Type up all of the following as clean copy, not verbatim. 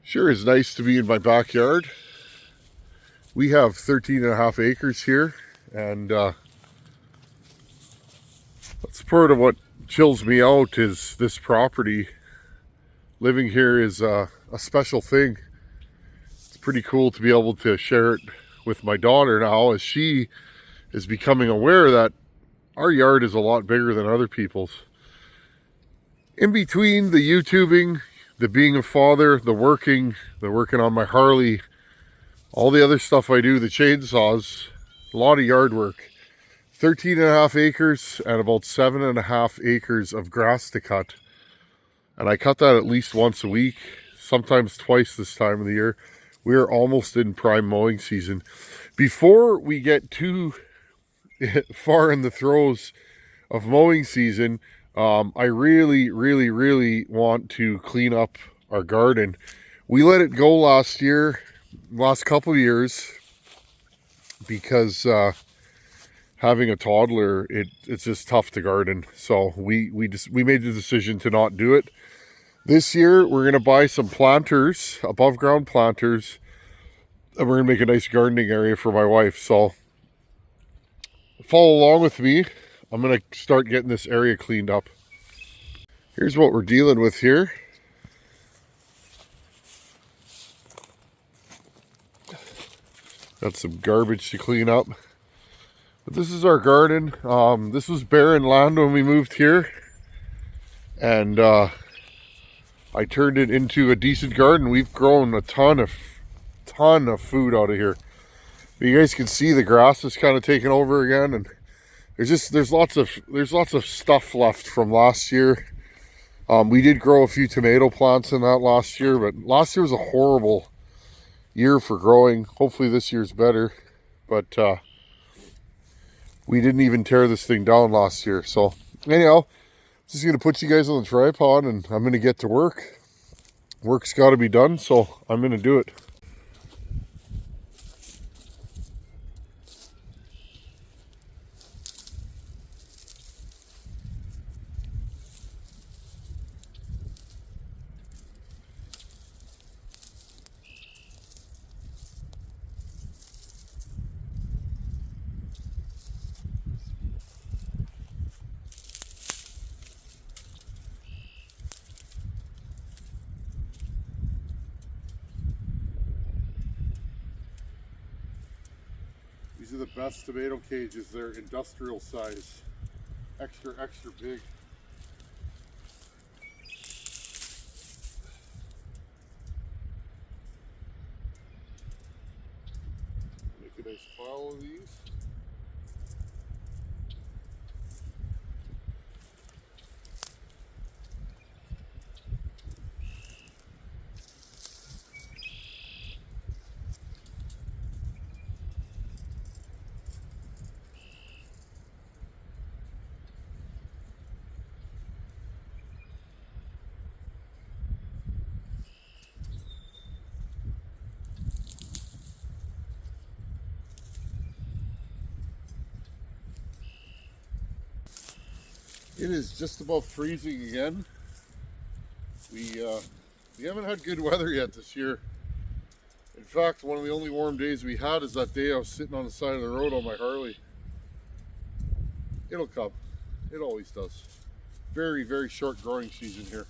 Sure is nice to be in my backyard. We have 13 and a half acres here, and that's part of what chills me out is this property. Living here is a special thing. It's pretty cool to be able to share it with my daughter now as she is becoming aware that our yard is a lot bigger than other people's. In between the YouTubing, the being a father, the working on my Harley, all the other stuff I do, the chainsaws, a lot of yard work. 13 and a half acres and about 7.5 acres of grass to cut. And I cut that at least once a week, sometimes twice this time of the year. We are almost in prime mowing season. Before we get too far in the throes of mowing season, I really want to clean up our garden. We let it go last couple of years, because having a toddler, it's just tough to garden. So we made the decision to not do it. This year we're gonna buy some planters, above ground planters, and we're gonna make a nice gardening area for my wife. So follow along with me. I'm gonna start getting this area cleaned up. Here's what we're dealing with here. Got some garbage to clean up. But this is our garden. This was barren land when we moved here, and I turned it into a decent garden. We've grown a ton of food out of here. But you guys can see the grass is kind of taking over again, and there's lots of stuff left from last year. We did grow a few tomato plants in that last year, but last year was a horrible year for growing. Hopefully this year's better, but we didn't even tear this thing down last year. So anyhow, just gonna put you guys on the tripod and I'm gonna get to work. Work's got to be done, so I'm gonna do it. These are the best tomato cages. They're industrial size, extra big. Make a nice pile of these. It is just about freezing again. We haven't had good weather yet this year. In fact, one of the only warm days we had is that day I was sitting on the side of the road on my Harley. It'll come. It always does. Very short growing season here.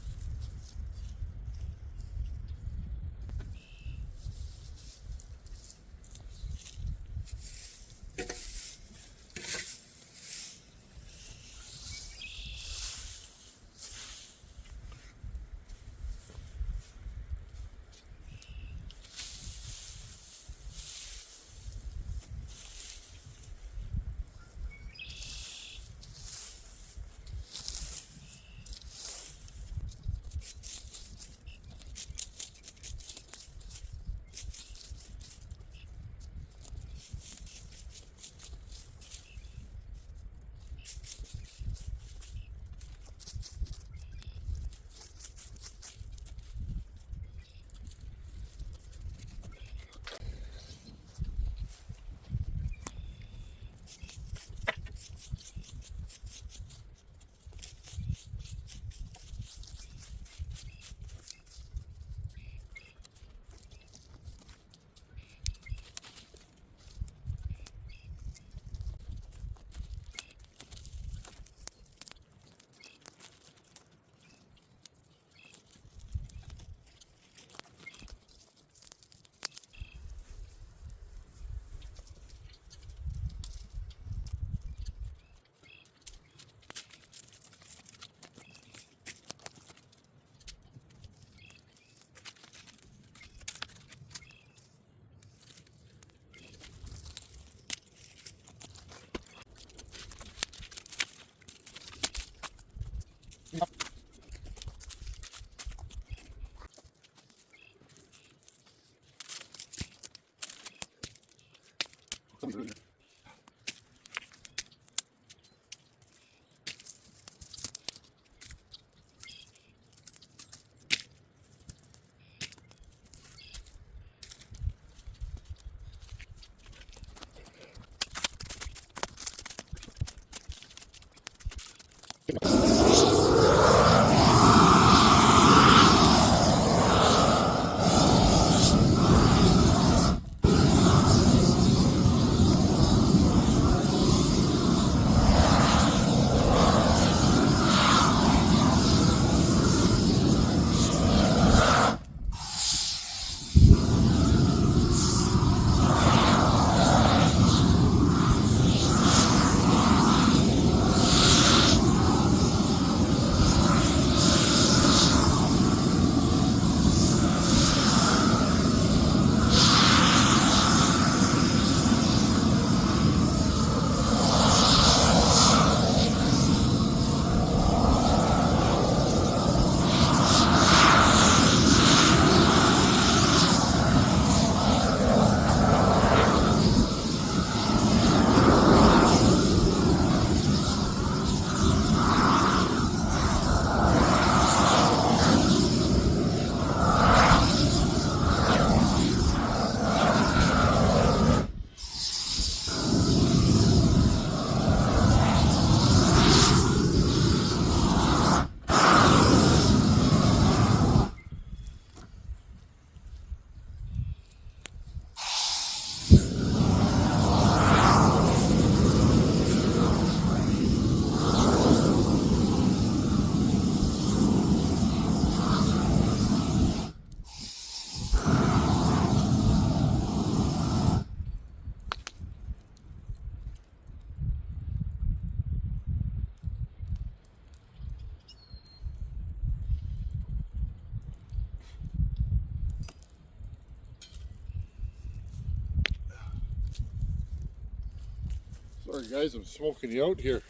Sorry guys, I'm smoking you out here.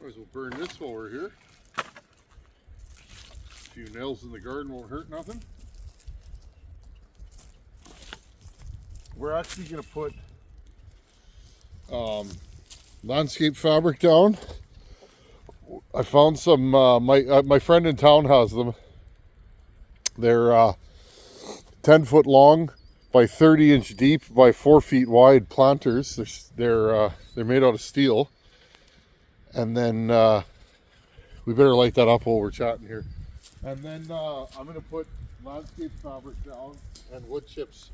Might as well burn this while we're here. A few nails in the garden won't hurt nothing. We're actually going to put landscape fabric down. I found some, my friend in town has them. They're 10 foot long by 30 inch deep by 4 feet wide planters. They're made out of steel. And then we better light that up while we're chatting here. And then I'm going to put landscape fabric down and wood chips.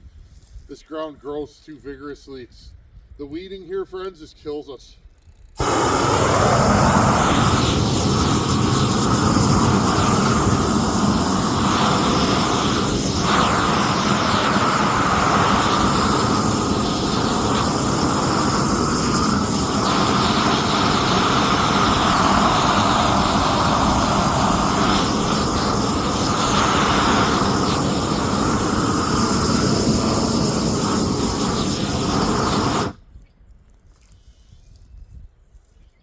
This ground grows too vigorously. The weeding here, friends, just kills us.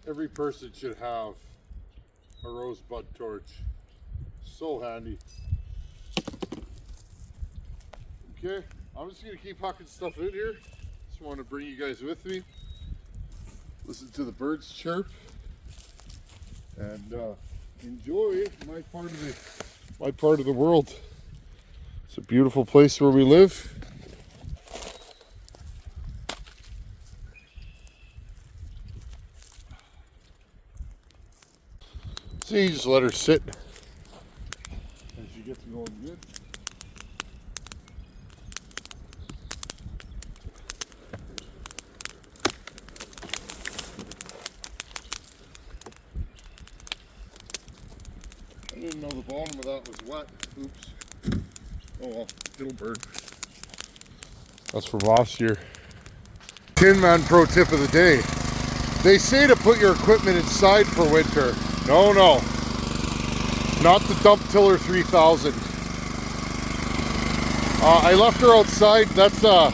Every person should have a rosebud torch. So handy. Okay, I'm just gonna keep hucking stuff in here. Just want to bring you guys with me. Listen to the birds chirp and enjoy my part of the world. It's a beautiful place where we live. See, just let her sit as she gets going good. I didn't didn't know the bottom of that was wet. Oops. Oh well, it'll burn. That's from last year. Tinman pro tip of the day. They say to put your equipment inside for winter. No, no. Not the dump tiller 3000. I left her outside. That's a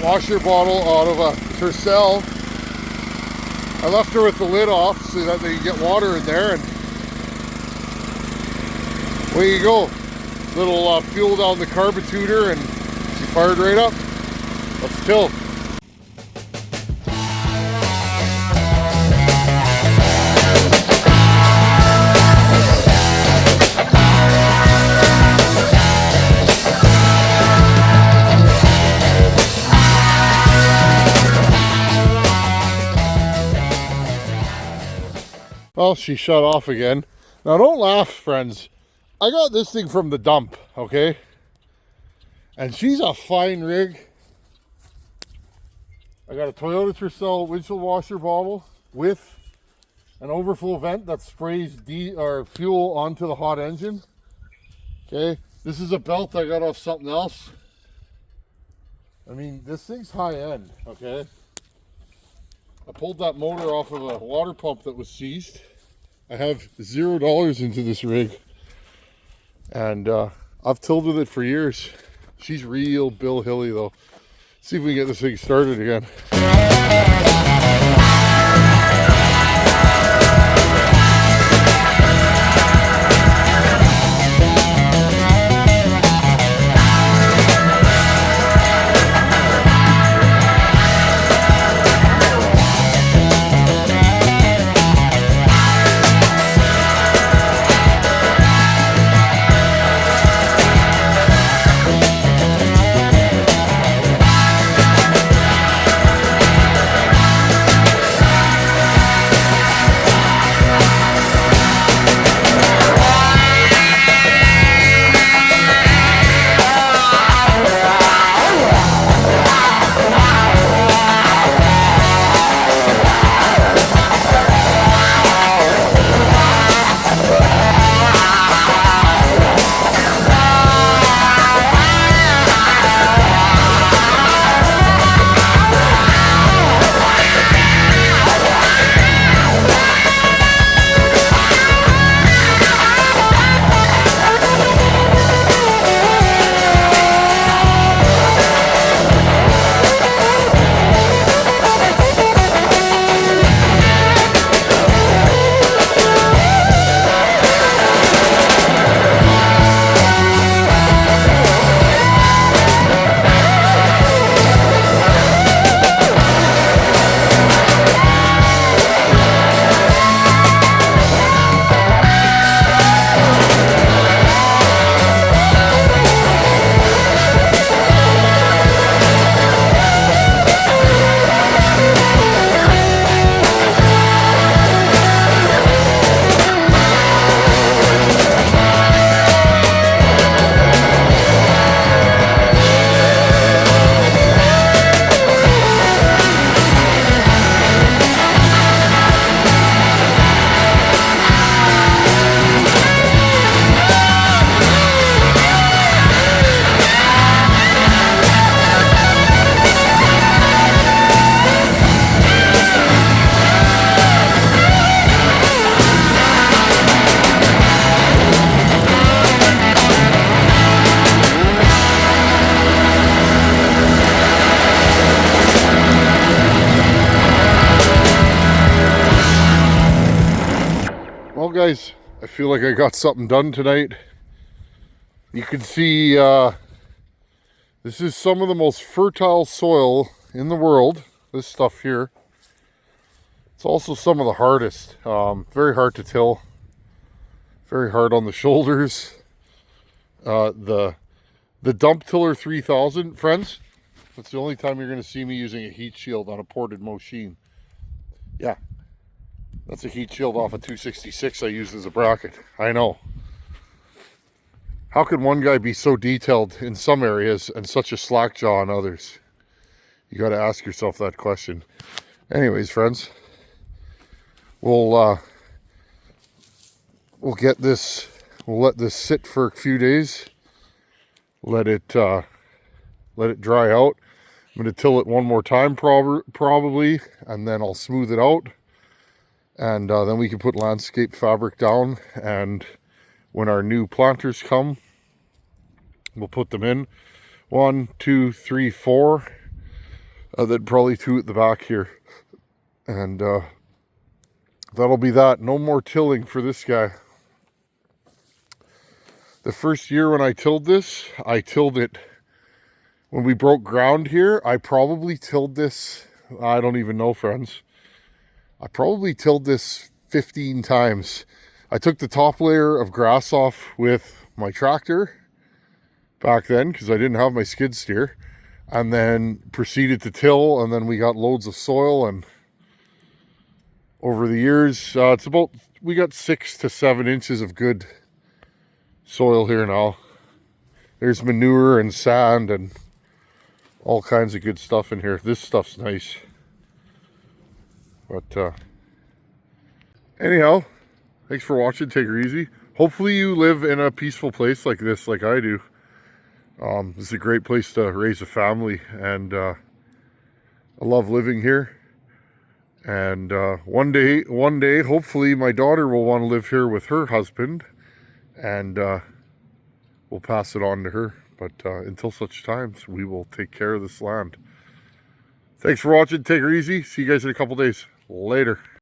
washer bottle out of a Tercel. I left her with the lid off so that they get water in there, and away you go. Little fuel down the carburetor, and she fired right up. Let's till. Well, she shut off again. Now don't laugh, friends. I got this thing from the dump, okay? And she's a fine rig. I got a Toyota Tercel windshield washer bottle with an overflow vent that sprays fuel onto the hot engine. Okay, this is a belt I got off something else. I mean, this thing's high end, okay? I pulled that motor off of a water pump that was seized. I have $0 into this rig, and I've tilled with it for years. She's real Bill Hilly though. See if we can get this thing started again. Well guys, I feel like I got something done tonight. You can see this is some of the most fertile soil in the world, this stuff here. It's also some of the hardest, very hard to till, very hard on the shoulders. The dump tiller 3000, friends, that's the only time you're going to see me using a heat shield on a ported machine. Yeah. That's a heat shield off a 266 I used as a bracket. I know. How can one guy be so detailed in some areas and such a slack jaw in others? You got to ask yourself that question. Anyways, friends, we'll we'll let this sit for a few days, let it dry out. I'm going to till it one more time probably, and then I'll smooth it out, and then we can put landscape fabric down, and when our new planters come, we'll put them in. 1, 2, 3, 4, then probably 2 at the back here, and that'll be that. No more tilling for this guy. The first year when I tilled this, I tilled it when we broke ground here. I probably tilled this, I don't even know, friends. I probably tilled this 15 times. I took the top layer of grass off with my tractor back then because I didn't have my skid steer, and then proceeded to till, and then we got loads of soil, and over the years, we got 6 to 7 inches of good soil here now. There's manure and sand and all kinds of good stuff in here. This stuff's nice. But anyhow, thanks for watching. Take her easy. Hopefully you live in a peaceful place like this, like I do. This is a great place to raise a family, and I love living here. And one day, hopefully my daughter will want to live here with her husband, and we'll pass it on to her. But until such times, we will take care of this land. Thanks for watching. Take her easy. See you guys in a couple days. Later.